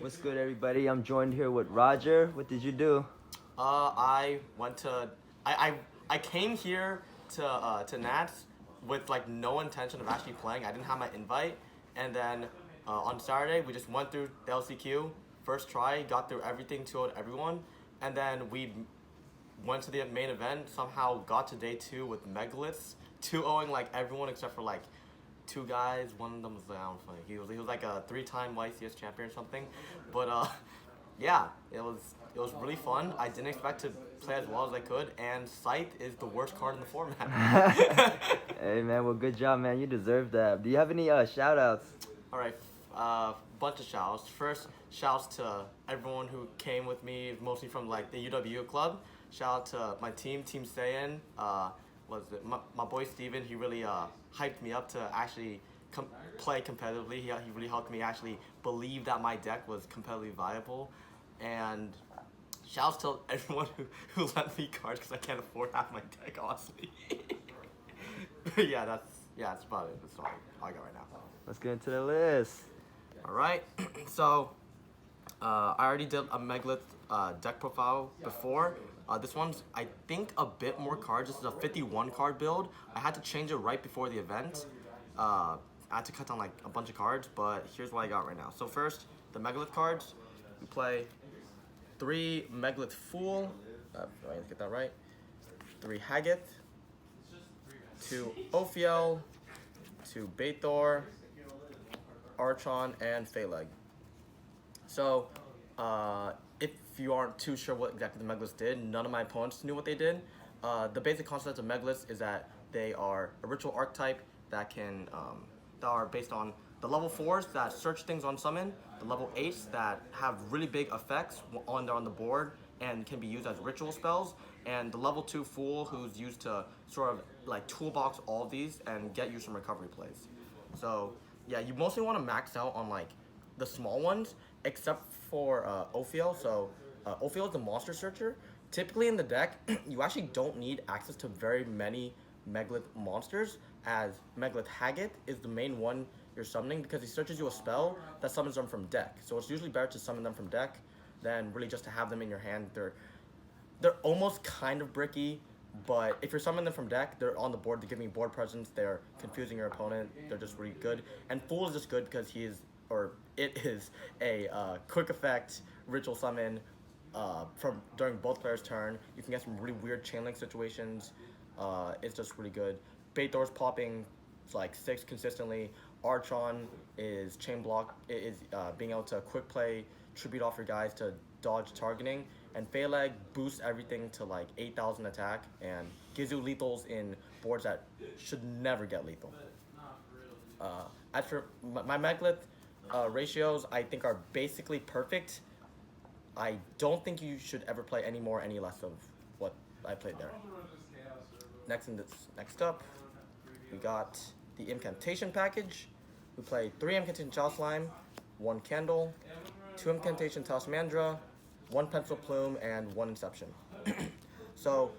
What's good, everybody? I'm joined here with Roger. What did you do? I went to I came here to Nats with like no intention of actually playing. I didn't have my invite, and then on Saturday we just went through the LCQ first try, got through everything, 2-0'd everyone, and then we went to the main event. Somehow got to day 2 with Megaliths, 2-0ing like everyone except for like two guys. One of them was I don't know, he was like a 3-time YCS champion or something, but yeah, it was really fun. I didn't expect to play as well as I could, and Scythe is the worst card in the format. Hey, man. Well, good job, man. You deserve that. Do you have any shout outs? All right, bunch of shouts. First, shouts to everyone who came with me, mostly from like the UW club. Shout out to my team, Team Saiyan. My boy Steven, he really hyped me up to actually play competitively. He really helped me actually believe that my deck was competitively viable. And shouts to everyone who lent me cards because I can't afford half my deck, honestly. Yeah, that's about it. That's all I got right now. Let's get into the list. All right, so I already did a Megalith deck profile before. This one's, I think, a bit more cards. This is a 51 card build. I had to change it right before the event. I had to cut down like a bunch of cards, but here's what I got right now. So first, the Megalith cards. We play 3 Megalith Fool. Let's get that right. 3 Haggith. 2 Ophiel. 2 Baethor. Archon, and Phaleg. So, if you aren't too sure what exactly the Megaliths did, none of my opponents knew what they did. The basic concept of Megaliths is that they are a ritual archetype that are based on the level 4s that search things on summon, the level 8s that have really big effects on the board and can be used as ritual spells, and the level 2 Fool who's used to sort of like toolbox all of these and get you some recovery plays. So yeah, you mostly want to max out on like the small ones, except for Ophiel. So Ophiel is the monster searcher. Typically in the deck, you actually don't need access to very many Megalith monsters, as Megalith Haggith is the main one you're summoning because he searches you a spell that summons them from deck. So it's usually better to summon them from deck than really just to have them in your hand. They're almost kind of bricky, but if you're summoning them from deck, they're on the board, they're giving you board presence, they're confusing your opponent, they're just really good. And Fool is just good because it is a quick effect ritual summon from during both players' turn. You can get some really weird chain link situations. It's just really good. Baethor's popping like 6 consistently. Archon is chain block, being able to quick play, tribute off your guys to dodge targeting, and Phaleg boosts everything to like 8,000 attack and gives you lethals in boards that should never get lethal. As for my Megalith ratios, I think are basically perfect. I don't think you should ever play any less of what I played there. Next up, we got the Impantation package. We played 3 Impantation Child Slime, 1 Candle, 2 Impantation Taskmandra, 1 Pencil Plume, and 1 Inception. So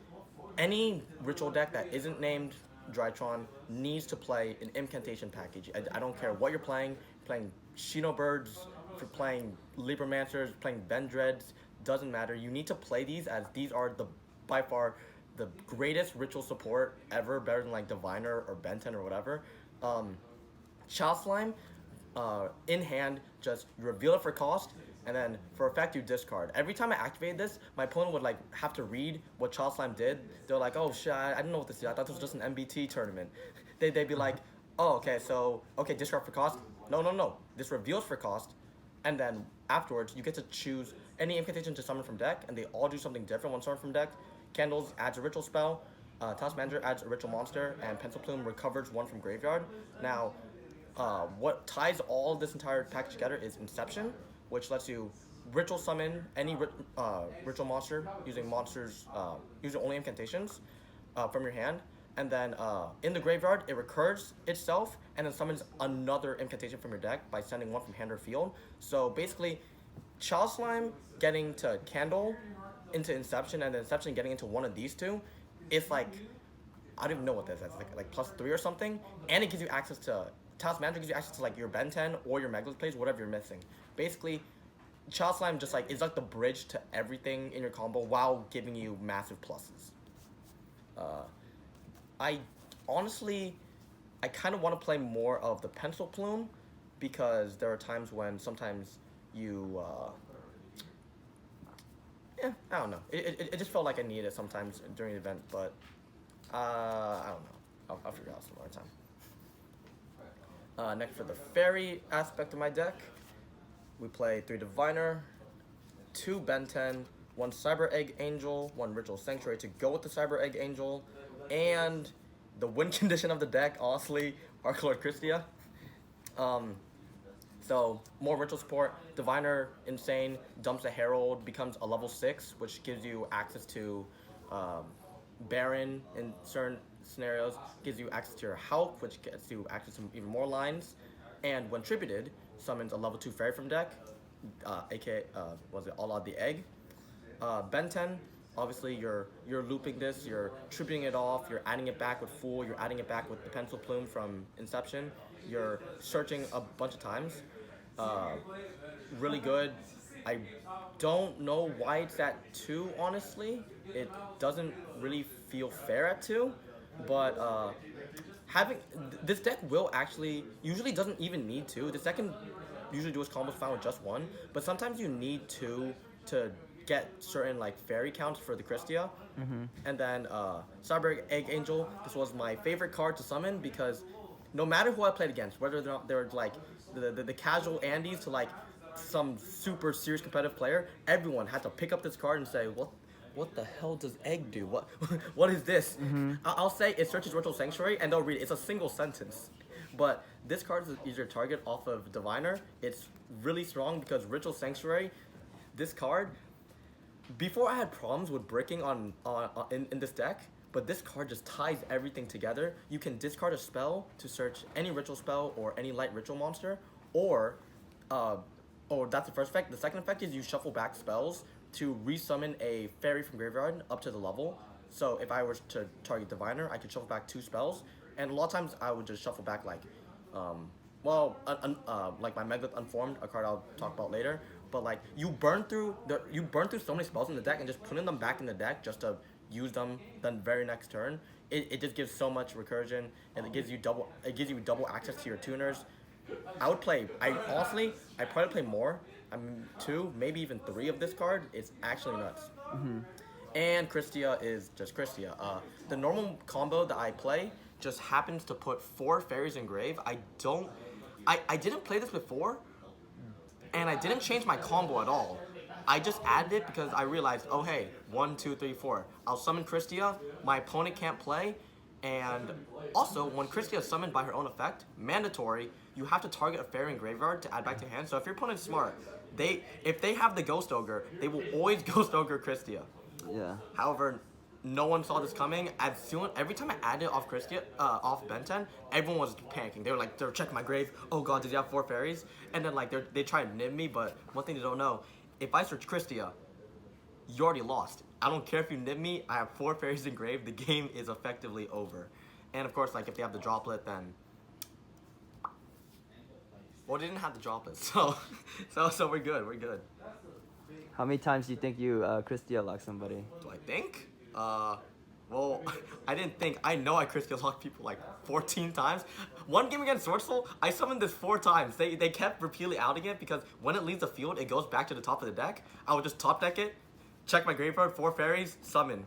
any ritual deck that isn't named Drytron needs to play an Impantation package. I don't care what you're playing Shino Birds, if you're playing Libromancers, playing Vendreads, doesn't matter. You need to play these, as these are by far the greatest ritual support ever, better than like Diviner or Benten or whatever. Child Slime, in hand, just reveal it for cost, and then for effect you discard. Every time I activated this, my opponent would like have to read what Child Slime did. They're like, oh shit, I didn't know what this is. I thought this was just an MBT tournament. They'd be like, oh, okay, discard for cost. No. This reveals for cost, and then afterwards you get to choose any incantation to summon from deck, and they all do something different when summoned from deck. Candles adds a ritual spell, Task Manager adds a ritual monster, and Pencil Plume recovers 1 from graveyard. Now, what ties all this entire package together is Inception, which lets you ritual summon any ritual monster using only incantations from your hand. And then in the graveyard, it recurs itself and then summons another incantation from your deck by sending 1 from hand or field. So basically, Child Slime getting to Candle into Inception, and then Inception getting into one of these two, it's like, I don't even know what this is, like +3 or something, and it gives you access to, Task Manager gives you access to like your Ben 10 or your Megalith plays, whatever you're missing. Basically, Child Slime just like is like the bridge to everything in your combo while giving you massive pluses. I honestly, I kind of want to play more of the Pencil Plume because there are times when sometimes you, yeah, I don't know. It just felt like I needed it sometimes during the event, but I don't know. I'll figure it out some other time. Next for the fairy aspect of my deck, we play 3 Diviner, 2 Ben 10, 1 Cyber Egg Angel, 1 Ritual Sanctuary to go with the Cyber Egg Angel, and the win condition of the deck, honestly, Archlord Christia. So more ritual support. Diviner, insane, dumps a Herald, becomes a level 6, which gives you access to Baron in certain scenarios, gives you access to your Hulk, which gets you access to even more lines, and when tributed, summons a level 2 fairy from deck, aka, was it All Out the Egg? Ben 10, obviously you're looping this, you're tributing it off, you're adding it back with Fool, you're adding it back with the Pencil Plume from Inception, you're searching a bunch of times. Really good. I don't know why it's at 2, honestly. It doesn't really feel fair at 2, but having this deck will actually usually doesn't even need 2. This deck can usually do its combos fine with just 1, but sometimes you need 2 to get certain like fairy counts for the Christia. And then Cyber Egg Angel, this was my favorite card to summon because no matter who I played against, whether they're like the casual Andes to like some super serious competitive player, everyone had to pick up this card and say, what the hell does egg do? What is this? I'll say it searches Ritual Sanctuary and they'll read it. It's a single sentence. But this card is your target off of Diviner. It's really strong because Ritual Sanctuary, this card, before I had problems with bricking in this deck, but this card just ties everything together. You can discard a spell to search any ritual spell or any light ritual monster, or that's the first effect. The second effect is you shuffle back spells to resummon a fairy from graveyard up to the level. So if I were to target Diviner, I could shuffle back 2 spells, and a lot of times I would just shuffle back like, like my Megalith Unformed, a card I'll talk about later. But like you burn through so many spells in the deck and just putting them back in the deck just to use them the very next turn. It just gives so much recursion, and it gives you double access to your tuners. I probably play more. 2, maybe even 3 of this card. It's actually nuts. And Christia is just Christia. The normal combo that I play just happens to put 4 fairies in grave. I didn't play this before, and I didn't change my combo at all. I just added it because I realized, oh hey, 1, 2, 3, 4. I'll summon Christia, my opponent can't play, and also when Christia is summoned by her own effect, mandatory, you have to target a fairy in graveyard to add back to hand. So if your opponent's smart, if they have the Ghost Ogre, they will always Ghost Ogre Christia. Yeah. However, no one saw this coming. Every time I added off Christia, off Ben 10, everyone was panicking. They were checking my grave. Oh god, does he have 4 fairies? And then like they try to nib me, but one thing they don't know, if I search Christia, you already lost. I don't care if you nib me, I have 4 fairies in grave, the game is effectively over. And of course, like if they have the droplet, then well, they didn't have the droplet, so we're good. How many times do you think you Christia lock somebody? Do I think? Well, I didn't think. I know I Christia locked people like 14 times. One game against Swordsoul, I summoned this 4 times. They kept repeatedly outing it because when it leaves the field, it goes back to the top of the deck. I would just top deck it, check my graveyard, 4 fairies, summon.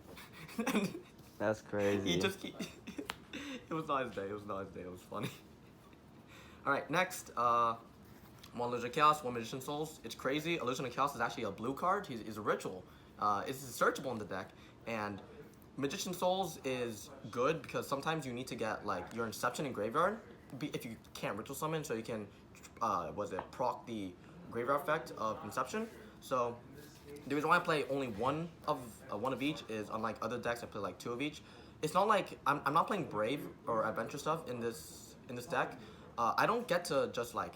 That's crazy. It was not his day. It was funny. All right, next, 1 Illusion of Chaos, 1 Magician Souls. It's crazy. Illusion of Chaos is actually a blue card. He's a ritual. It's searchable in the deck, and Magician Souls is good because sometimes you need to get like your Inception in graveyard if you can't ritual summon, so you can proc the graveyard effect of Inception. So the reason why I play only one of each is, unlike other decks, I play like 2 of each. It's not like I'm not playing Brave or Adventure stuff in this deck. I don't get to just like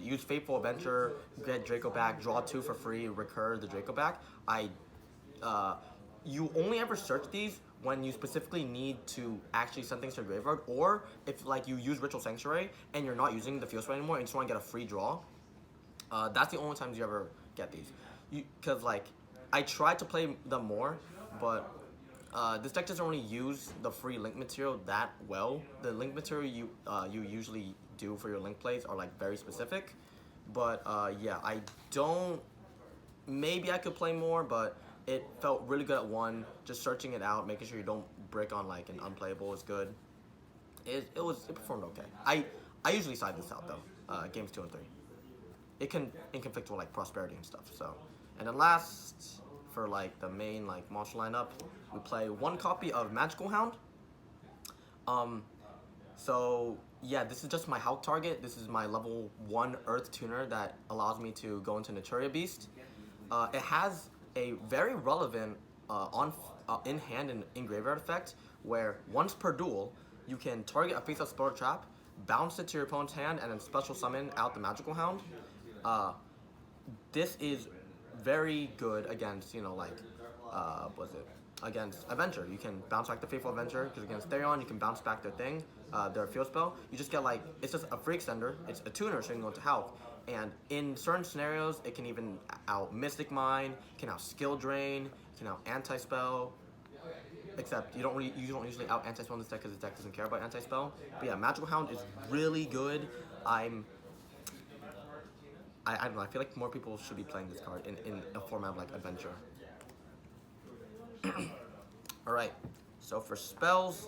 use Fateful Adventure, get Draco back, draw 2 for free, recur the Draco back. You only ever search these when you specifically need to actually send things to your graveyard, or if like you use Ritual Sanctuary and you're not using the field spell anymore and you just want to get a free draw. That's the only times you ever get these. Because like, I tried to play them more, but this deck doesn't really use the free link material that well. The link material you usually do for your link plays are like very specific, but yeah, I don't. Maybe I could play more, but it felt really good at one. Just searching it out, making sure you don't brick on like an unplayable is good. It performed okay. I usually side this out though. Games 2 and 3. It can conflict with like prosperity and stuff. So, and then last for like the main like monster lineup, we play one copy of Magical Hound. So yeah, this is just my Hulk target. This is my level 1 Earth tuner that allows me to go into Naturia Beast. It has a very relevant in hand and in graveyard effect where once per duel you can target a face-up spell or trap, bounce it to your opponent's hand, and then special summon out the Magical Hound. This is very good against, you know, like, against Avenger. You can bounce back the Faithful Avenger, because against Therion, you can bounce back their thing, their field spell. You just get, like, it's just a free extender, it's a tuner, so you can go into Hulk. And in certain scenarios, it can even out Mystic Mine, can out Skill Drain, can out Anti-Spell. Except you don't usually out anti-spell in this deck because this deck doesn't care about anti-spell. But yeah, Magical Hound is really good. I don't know, I feel like more people should be playing this card in a format of like Adventure. Alright, so for spells,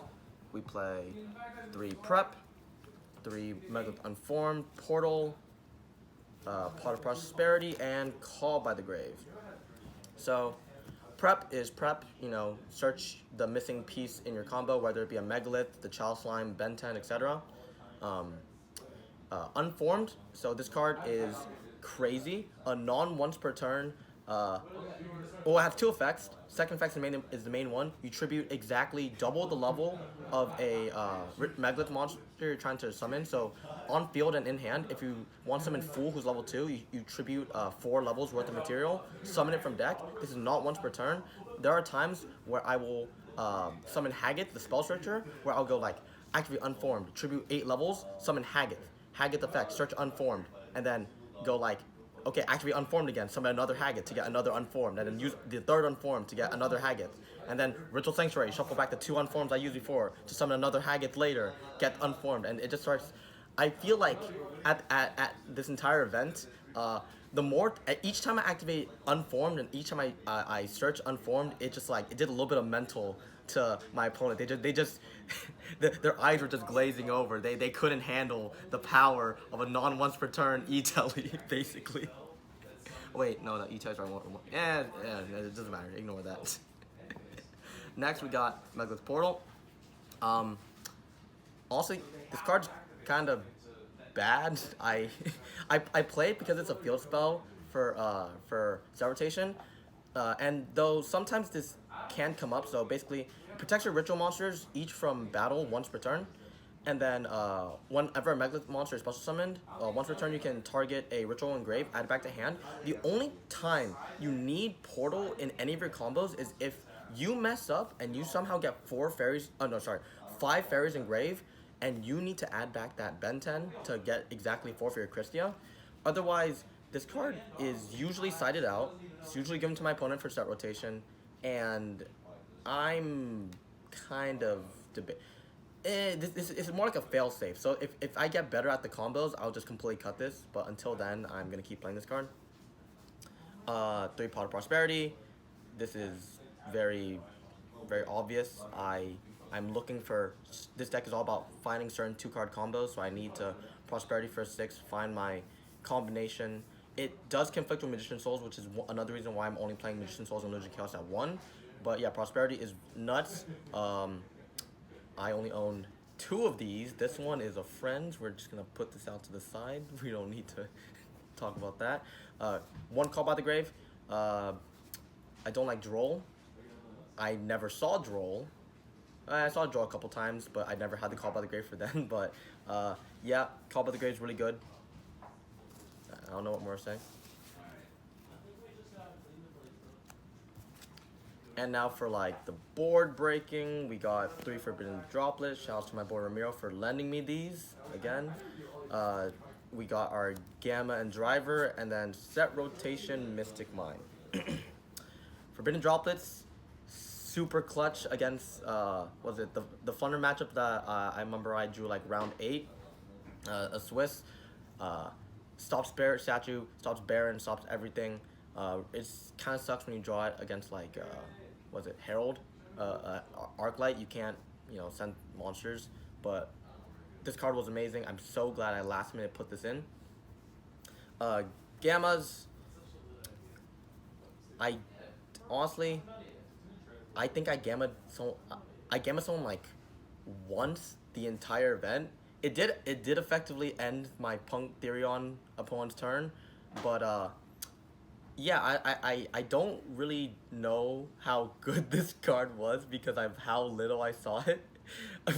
we play 3 Prep, 3 Megalith Unformed, Portal, Pot of Prosperity, and Call by the Grave. So Prep is prep, you know, search the missing piece in your combo, whether it be a Megalith, the Child Slime, Ben 10, etc. Unformed, so this card is crazy. A non-once per turn, well, it has 2 effects. Second effect is the main one. You tribute exactly double the level of a Megalith monster you're trying to summon. So on field and in hand, if you want to summon Fool, who's level 2, you tribute 4 levels worth of material, summon it from deck. This is not once per turn. There are times where I will summon Haggith, the Spell Searcher, where I'll go like, activate Unformed, tribute 8 levels, summon Haggith. Haggith effect, search Unformed, and then go like, okay, activate Unformed again, summon another Haggith to get another Unformed, and then use the third Unformed to get another Haggith. And then Ritual Sanctuary, shuffle back the 2 Unforms I used before to summon another Haggith later, get Unformed, and it just starts. I feel like at this entire event, each time I activate Unformed and each time I search Unformed, it just like, it did a little bit of mental to my opponent. They just their eyes were just glazing over. They couldn't handle the power of a non-once per turn E-Telly, basically. Wait, no, the E-Tellies are one. Yeah, it doesn't matter. Ignore that. Next, we got Megalith Portal. Also, this card's kind of bad. I play it because it's a field spell for Cell Rotation, and though sometimes this can come up, so basically it protects your ritual monsters each from battle once per turn, and then whenever a Megalith monster is special summoned, once per turn you can target a ritual engrave, add it back to hand. The only time you need Portal in any of your combos is if you mess up and you somehow get 5 fairies engrave, and you need to add back that Ben 10 to get exactly 4 for your Christia. Otherwise, this card is usually sided out. It's usually given to my opponent for set rotation, and I'm kind of this is more like a fail-safe. So if I get better at the combos, I'll just completely cut this. But until then, I'm gonna keep playing this card. 3 Pot of Prosperity. This is very, very obvious. I'm looking for, this deck is all about finding certain 2-card combos, so I need to Prosperity for 6, find my combination. It does conflict with Magician Souls, which is another reason why I'm only playing Magician Souls and Illusion Chaos at 1. But yeah, Prosperity is nuts. I only own 2 of these. This one is a friend. We're just gonna put this out to the side. We don't need to talk about that. 1 Call by the Grave. I don't like Droll. I never saw Droll. I saw Droll a couple times, but I never had the Call by the Grave for them. But yeah, Call by the Grave is really good. I don't know what more to say. And now for like the board breaking, we got 3 Forbidden Droplets. Shout out to my boy Ramiro for lending me these again. we got our Gamma and Driver, and then set rotation Mystic Mine. Forbidden Droplets, super clutch against was it the Thunder matchup that I remember I drew like round 8, a Swiss, stops Barret statue, stops Baron, stops everything. It's kind of sucks when you draw it against like was it Herald, Arclight. You can't send monsters, but this card was amazing. I'm so glad I last minute put this in. Gammas, I honestly, I think I gamma someone like once the entire event. It did effectively end my Punk Therion opponent's turn, but yeah, I don't really know how good this card was because of how little I saw it.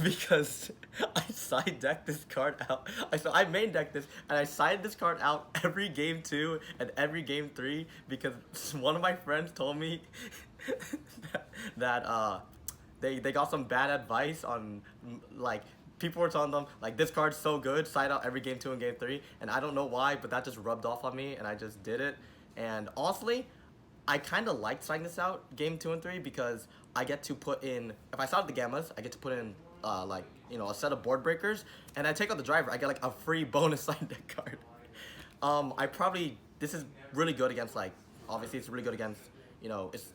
Because I side decked this card out. I main decked this and I side this card out every game 2 and every game 3 because one of my friends told me that they got some bad advice on like people were telling them like this card's so good, side out every game 2 and game 3, and I don't know why, but that just rubbed off on me and I just did it. And honestly, I kind of liked siding this out game 2 and 3 because I get to put in, if I side out the Gammas, I get to put in like a set of board breakers, and I take out the Driver, I get like a free bonus side deck card. This is really good against like, obviously it's really good against, it's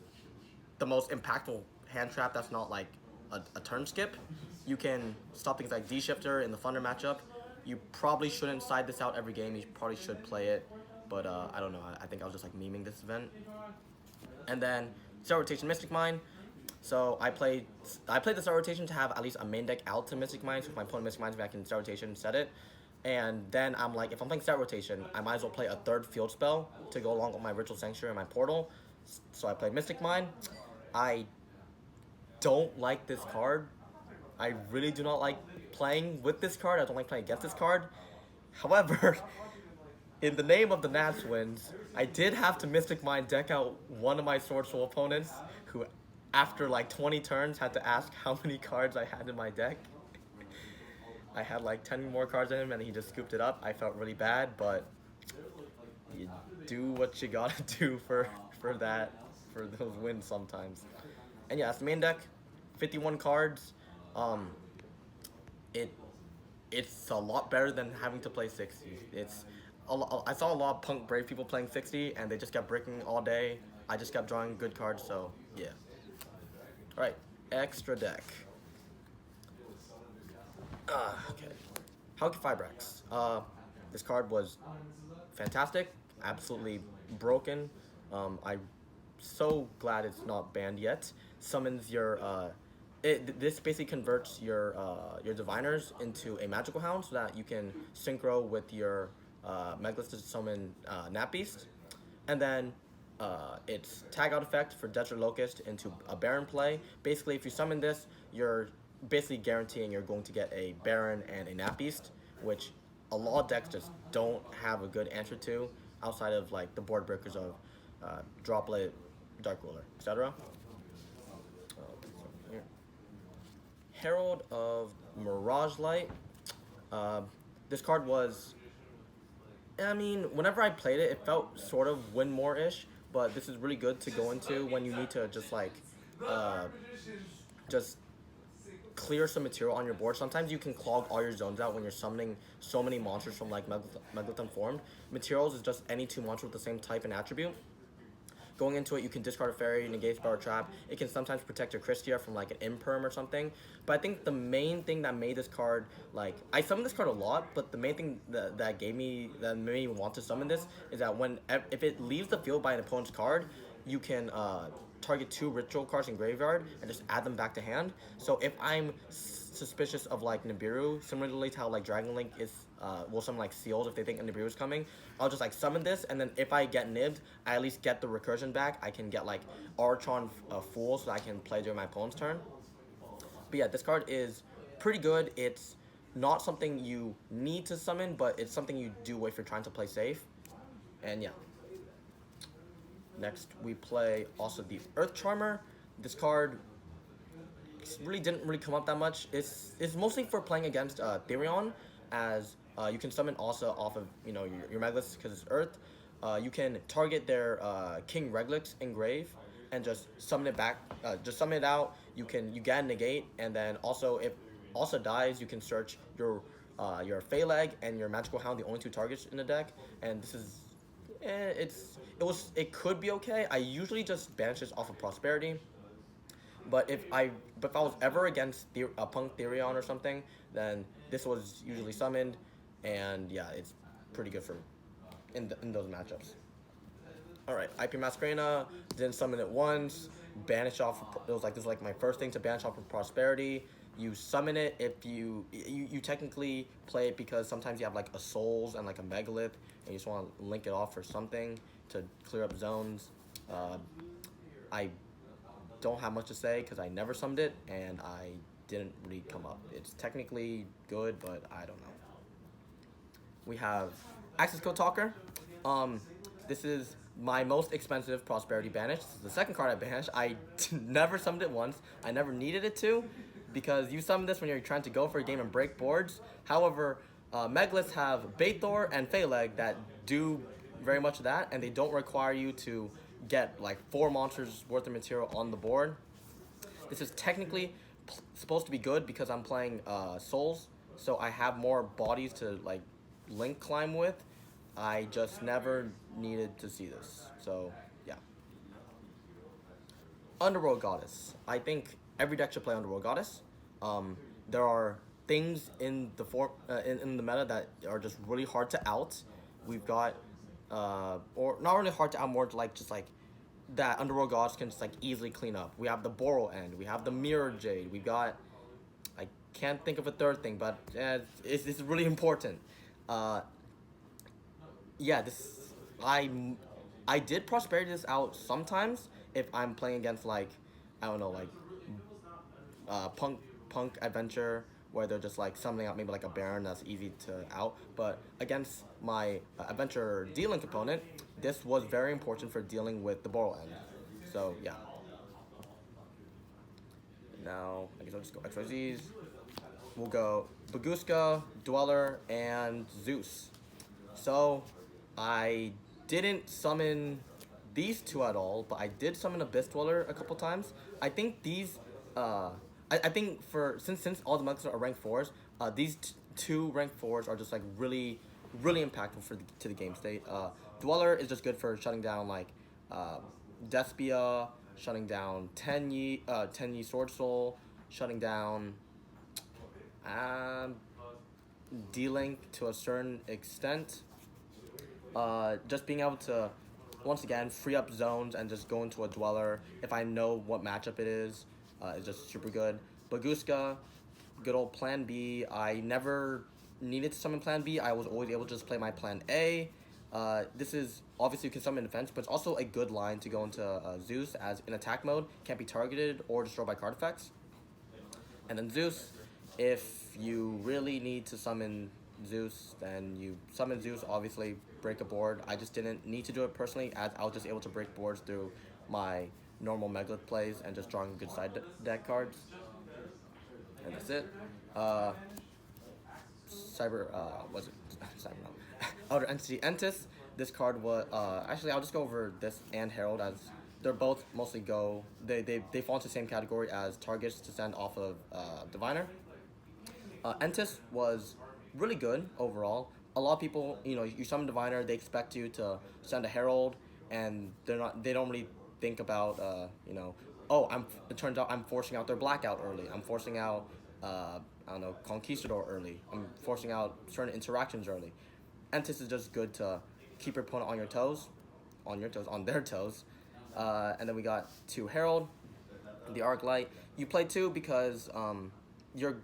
the most impactful hand trap that's not like a turn skip. You can stop things like D-Shifter in the Thunder matchup. You probably shouldn't side this out every game. You probably should play it, but I don't know. I think I was just like memeing this event. And then Star Rotation Mystic Mine. So I played the Star Rotation to have at least a main deck out to Mystic Mine. So if my opponent Mystic Mines me, I can Star Rotation and set it. And then I'm like, if I'm playing Star Rotation, I might as well play a third field spell to go along with my Ritual Sanctuary and my Portal. So I played Mystic Mine. I don't like this card. I really do not like playing with this card. I don't like playing against this card. However, in the name of the Nats wins, I did have to Mystic Mine deck out one of my Swordful opponents who, after like 20 turns, had to ask how many cards I had in my deck. I had like 10 more cards in him and he just scooped it up. I felt really bad, but you do what you gotta do for those wins sometimes. And yeah, that's the main deck. 51 cards. It's a lot better than having to play 60. I saw a lot of Punk Brave people playing 60 and they just kept breaking all day. I just kept drawing good cards, so yeah. Alright, extra deck. Okay. Hauki Fibrax. This card was fantastic, absolutely broken. I'm so glad it's not banned yet. Summons your this basically converts your diviners into a magical hound so that you can synchro with your Megalith to summon Nat Beast, and then it's tag out effect for Desert Locust into a Baron play. Basically, if you summon this, you're basically guaranteeing you're going to get a Baron and a Nat Beast, which a lot of decks just don't have a good answer to outside of like the board breakers of Droplet, Dark Ruler, etc. Herald of Mirage Light. This card was, I mean, whenever I played it, it felt sort of win more-ish, but this is really good to go into when you need to just like, just clear some material on your board. Sometimes you can clog all your zones out when you're summoning so many monsters from like Megalith Unformed. Materials is just any 2 monsters with the same type and attribute. Going into it, you can discard a fairy, negate spell or trap. It can sometimes protect your Christia from like an imperm or something. But I think the main thing that made this card, like, I summoned this card a lot, but the main thing that made me want to summon this is that if it leaves the field by an opponent's card, you can target 2 ritual cards in graveyard and just add them back to hand. So if I'm suspicious of like Nibiru, similarly to how like Dragon Link is will summon like sealed if they think a Nibiru is coming, I'll just like summon this, and then if I get nibbed, I at least get the recursion back. I can get like Archon Fool so that I can play during my opponent's turn. But yeah, this card is pretty good. It's not something you need to summon, but it's something you do if you're trying to play safe. And yeah. Next, we play also the Earth Charmer. This card really didn't come up that much. It's mostly for playing against Therion, as You can summon also off of your Megalith because it's Earth. You can target their King Reglix in grave and just summon it back. Just summon it out. You get a negate, and then also if also dies, you can search your Phalag and your Magical Hound, the only two targets in the deck. And this is it could be okay. I usually just banish this off of Prosperity. But if I was ever against Punk Therion or something, then this was usually summoned, and yeah, it's pretty good for in those matchups. All right, IP Masquerena, didn't summon it once, banish off. This was like my first thing to banish off of Prosperity. You summon it if you technically play it because sometimes you have like a Souls and like a Megalith, and you just want to link it off for something to clear up zones. I don't have much to say because I never summed it and I didn't really come up. It's technically good, but I don't know. We have Access Code Talker. This is my most expensive Prosperity banish. This is the second card I banished. I never summoned it once. I never needed it to, because you summon this when you're trying to go for a game and break boards. However, Megaliths have Baithor and Phalag that do very much of that, and they don't require you to get like 4 monsters worth of material on the board. This is technically supposed to be good because I'm playing Souls, so I have more bodies to like link climb with. I just never needed to see this, so yeah. Underworld Goddess. I think every deck should play Underworld Goddess. There are things in the in the meta that are just really hard to out. We've got or not really hard to out, more to like just like that Underworld Goddess can just like easily clean up. We have the Boral End, we have the Mirror Jade, we got, I can't think of a third thing, but it's really important. Yeah, I did Prosperity this out sometimes if I'm playing against like, I don't know, like Punk Adventure, where they're just like summoning out maybe like a Baron that's easy to out. But against my Adventure dealing component, this was very important for dealing with the Boral End. So yeah. Now I guess I'll just go XYZs. We'll go Baguska, Dweller, and Zeus. So I didn't summon these two at all, but I did summon Abyss Dweller a couple times. I think these I think for since all the monks are rank 4s, these two rank 4s are just like really impactful to the game state. Dweller is just good for shutting down like Despia, shutting down Tenyi Sword Soul, shutting down D-Link to a certain extent. Just being able to once again free up zones and just go into a Dweller if I know what matchup it is just super good. Baguska, good old Plan B. I never needed to summon Plan B. I was always able to just play my Plan A. This is obviously you can summon in defense, but it's also a good line to go into Zeus, as in attack mode can't be targeted or destroyed by card effects. And then Zeus, if you really need to summon Zeus, then you summon Zeus, obviously break a board. I just didn't need to do it personally, as I was just able to break boards through my normal Megalith plays and just drawing good side deck cards. And that's it. Was it Cyber? No. Outer Entity Entis. This card was actually I'll just go over this and Herald, as they're both mostly go. They fall into the same category as targets to send off of Diviner. Entis was really good overall. A lot of people, you summon Diviner, they expect you to send a Herald, and they don't really think about it turns out I'm forcing out their Blackout early. I'm forcing out I don't know, Conquistador early. I'm forcing out certain interactions early. Entis is just good to keep your opponent on their toes. And then we got 2 Herald, the Arc Light. You play 2 because you're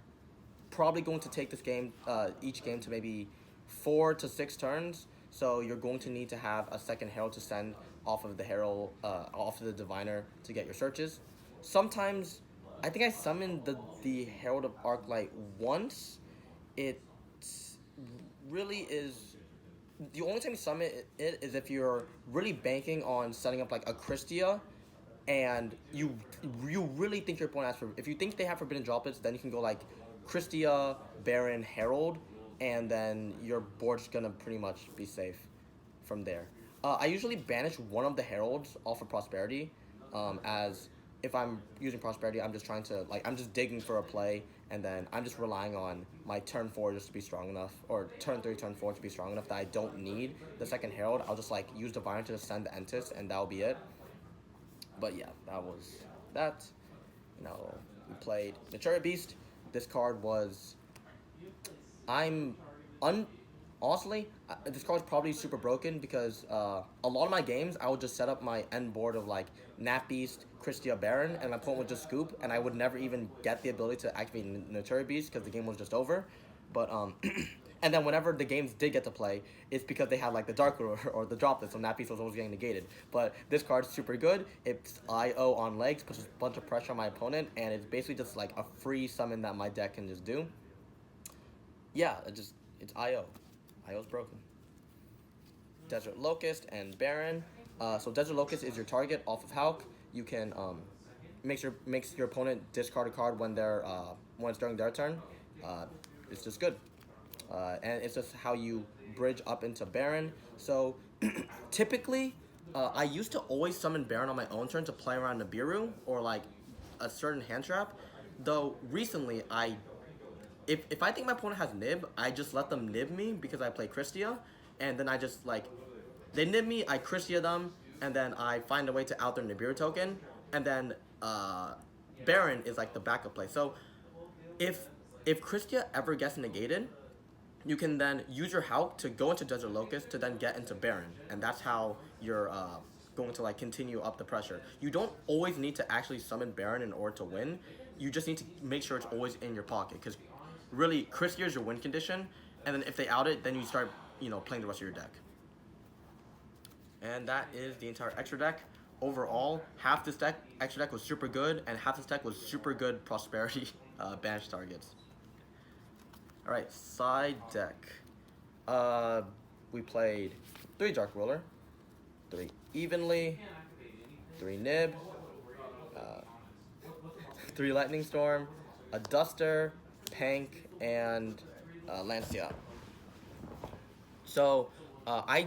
probably going to take this game, each game, to maybe 4 to 6 turns. So you're going to need to have a second Herald to send off of the Herald, off of the Diviner to get your searches. Sometimes, I think I summoned the Herald of Arclight once. It really is, the only time you summon it is if you're really banking on setting up like a Christia, and you really think your opponent has if you think they have Forbidden Droplets, then you can go like Christia, Baron, Herald. and then your board's gonna pretty much be safe from there. I usually banish one of the heralds off of prosperity, as if I'm using prosperity, I'm just trying to I'm just digging for a play, and then I'm just relying on my turn 4 just to be strong enough, or turn 3, turn 4 to be strong enough that I don't need the second herald. I'll just use Divine to send the Entis, and that'll be it. But yeah, that was that. We played Mature Beast. This card was, honestly, this card's probably super broken because a lot of my games, I would just set up my end board of Nat Beast, Christia Baron, and my opponent would just scoop, and I would never even get the ability to activate Natura Beast because the game was just over. But and then whenever the games did get to play, it's because they had the Dark Ruler or the Droplet, so Nat Beast was always getting negated. But this card's super good. It's IO on legs, puts a bunch of pressure on my opponent, and it's basically just a free summon that my deck can just do. Yeah, it's IO. IO's broken. Desert Locust and Baron. So Desert Locust is your target off of Hulk. You can makes your opponent discard a card when it's during their turn. It's just good. And it's just how you bridge up into Baron. So typically, I used to always summon Baron on my own turn to play around Nibiru or a certain hand trap. Though recently if I think my opponent has Nib, I just let them Nib me because I play Christia, and then I just they Nib me, I Christia them, and then I find a way to out their Nibiru token, and then Baron is the backup play. So if Christia ever gets negated, you can then use your Hulk to go into Desert Locust to then get into Baron, and that's how you're going to continue up the pressure. You don't always need to actually summon Baron in order to win. You just need to make sure it's always in your pocket, because really, Christia is your win condition, and then if they out it, then you start, playing the rest of your deck. And that is the entire extra deck. Overall, half this extra deck was super good, and half this deck was super good prosperity banish targets. Alright, side deck. We played 3 Dark Ruler, 3 Evenly, 3 Nib, 3 Lightning Storm, a Duster, Pank, and Lancia. So I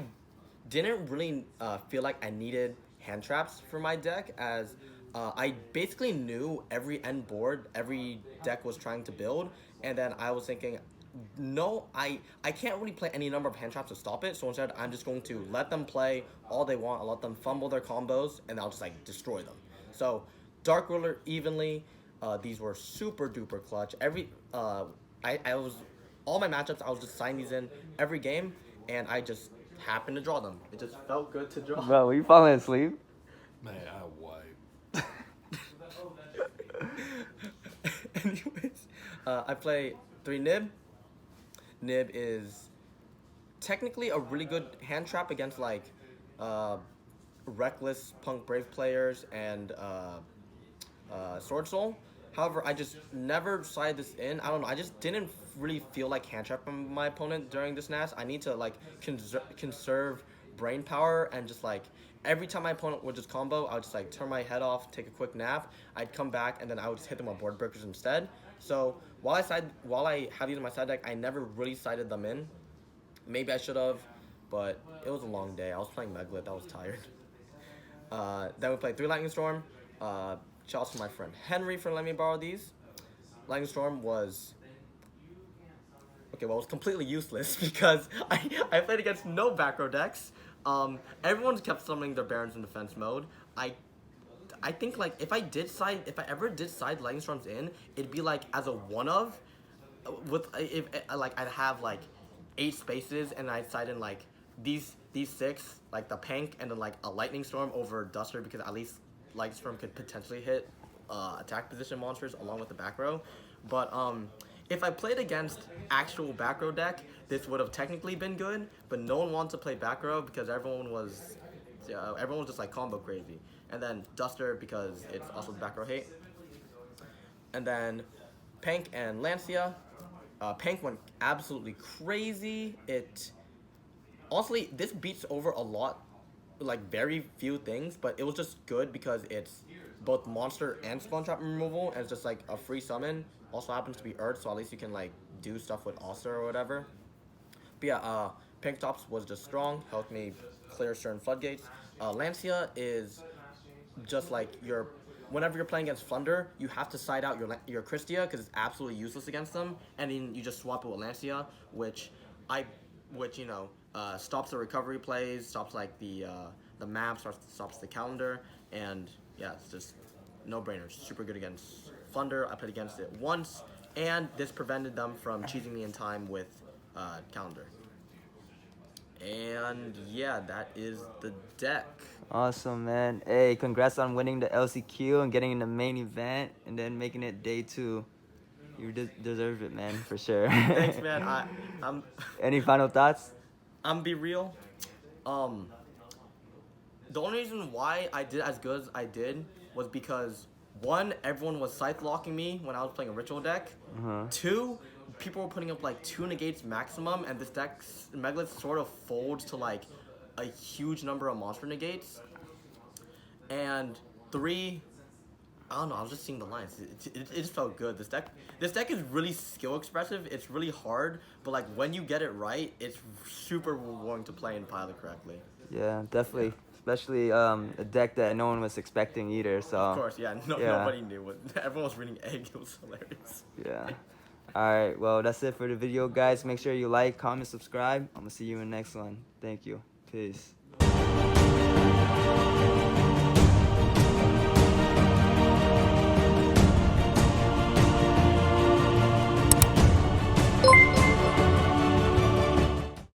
didn't really feel like I needed hand traps for my deck, as I basically knew every end board every deck was trying to build, and then I was thinking, no, I can't really play any number of hand traps to stop it, so instead I'm just going to let them play all they want. I'll let them fumble their combos, and I'll just destroy them. So Dark Ruler Evenly, these were super duper clutch. I was all my matchups, I was just signing these in every game, and I just happened to draw them. It just felt good to draw. Bro, were you falling asleep? Man, I wiped. Anyways, I play 3 Nib. Nib is technically a really good hand trap against reckless Punk Brave players and Sword Soul. However, I just never sided this in. I don't know. I just didn't really feel like hand trapping my opponent during this NAS. I need to conserve brain power, and just every time my opponent would just combo, I would just turn my head off, take a quick nap. I'd come back, and then I would just hit them on board breakers instead. So while I have these in my side deck, I never really sided them in. Maybe I should have, but it was a long day. I was playing Megalith. I was tired. Then we played 3 Lightning Storm. Shout out to my friend Henry for letting me borrow these. Lightning Storm was it was completely useless because I played against no back row decks. Everyone kept summoning their Barons in defense mode. I think if I ever did side Lightning Storms in, it'd be as a one of, with I'd have 8 spaces, and I'd side in these 6, the Pank, and then a Lightning Storm over Duster, because at least Lightning Storm could potentially hit attack position monsters along with the back row. But if I played against actual back row deck, this would have technically been good, but no one wanted to play back row because everyone was just combo crazy. And then Duster, because it's also back row hate. And then Pank and Lancia. Pank went absolutely crazy. Honestly, this beats over a lot, very few things, but it was just good because it's both monster and spawn trap removal, and it's just a free summon. Also happens to be Earth, so at least you can do stuff with Oster or whatever. But yeah, Pink Tops was just strong, helped me clear certain floodgates. Lancia is just like whenever you're playing against Thunder, you have to side out your Christia because it's absolutely useless against them, and then you just swap it with Lancia, which stops the recovery plays, stops like the map, stops the calendar, and yeah, it's just no brainer. Super good against Thunder. I played against it once, and this prevented them from cheesing me in time with calendar. And yeah, that is the deck. Awesome, man. Hey, congrats on winning the LCQ and getting in the main event and then making it day 2. You deserve it, man, for sure. Thanks, man. I'm Any final thoughts? I'm be real. The only reason why I did as good as I did was because 1, everyone was scythe locking me when I was playing a ritual deck. 2, people were putting up like 2 negates maximum, and this deck Megalith sort of folds to like a huge number of monster negates. And 3, I don't know, I was just seeing the lines. It just felt good. This deck is really skill expressive. It's really hard, but like when you get it right, it's super rewarding to play and pilot correctly. Yeah, definitely. Yeah. Especially a deck that no one was expecting either. So of course, yeah, nobody knew. Everyone was reading egg. It was hilarious. Yeah. Alright, well, that's it for the video, guys. Make sure you like, comment, subscribe. I'm going to see you in the next one. Thank you. Peace.